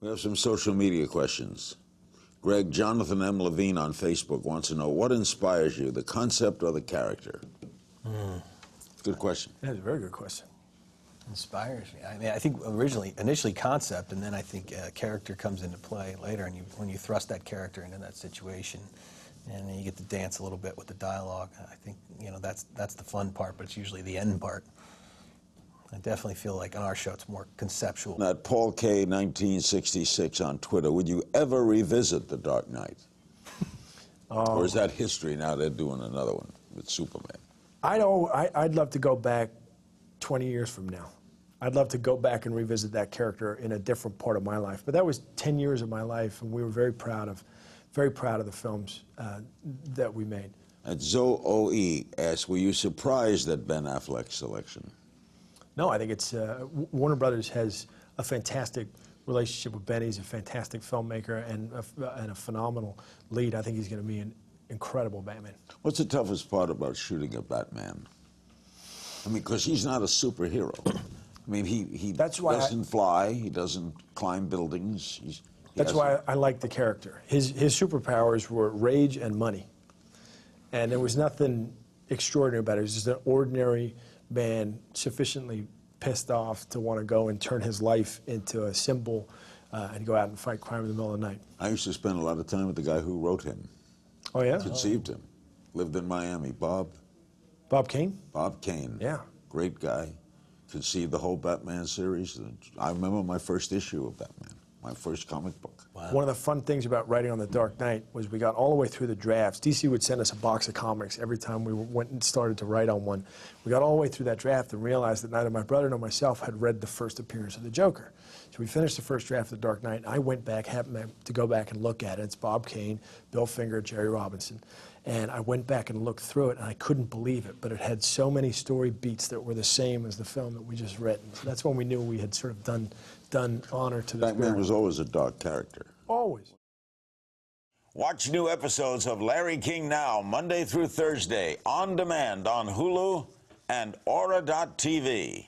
We have some social media questions. Greg, Jonathan M. Levine on Facebook wants to know, what inspires you, the concept or the character? Good question. That's a very good question. Inspires me. I mean, I think initially concept, and then I think character comes into play later, and when you thrust that character into that situation, and then you get to dance a little bit with the dialogue. I think that's the fun part, but it's usually the end part. I definitely feel like on our show it's more conceptual. At Paul K. 1966 on Twitter, would you ever revisit The Dark Knight? Or is that history now? They're doing another one with Superman. I'd love to go back 20 years from now. I'd love to go back and revisit that character in a different part of my life. But that was 10 years of my life, and we were very proud of the films that we made. At Zoe O.E. asks, were you surprised at Ben Affleck's selection? No, I think it's Warner Brothers has a fantastic relationship with Ben. He's a fantastic filmmaker and a phenomenal lead. I think he's going to be an incredible Batman. What's the toughest part about shooting a Batman? I mean, because he's not a superhero. I mean, he doesn't fly, he doesn't climb buildings. That's why I like the character. His superpowers were rage and money. And there was nothing extraordinary about it. It was just an ordinary man, sufficiently pissed off to want to go and turn his life into a symbol and go out and fight crime in the middle of the night. I used to spend a lot of time with the guy who wrote him. Oh, yeah? Conceived him. Lived in Miami. Bob Kane? Bob Kane. Yeah. Great guy. Conceived the whole Batman series. I remember my first issue of Batman, my first comic book. Wow. One of the fun things about writing on The Dark Knight was we got all the way through the drafts. DC would send us a box of comics every time we went and started to write on one. We got all the way through that draft and realized that neither my brother nor myself had read the first appearance of the Joker. So we finished the first draft of The Dark Knight, and I went back, happened to go back and look at it. It's Bob Kane, Bill Finger, Jerry Robinson. And I went back and looked through it, and I couldn't believe it, but it had so many story beats that were the same as the film that we just written. So that's when we knew we had sort of done honor to the Batman was always a dark character. Always. Watch new episodes of Larry King Now, Monday through Thursday, on demand on Hulu and Aura.tv.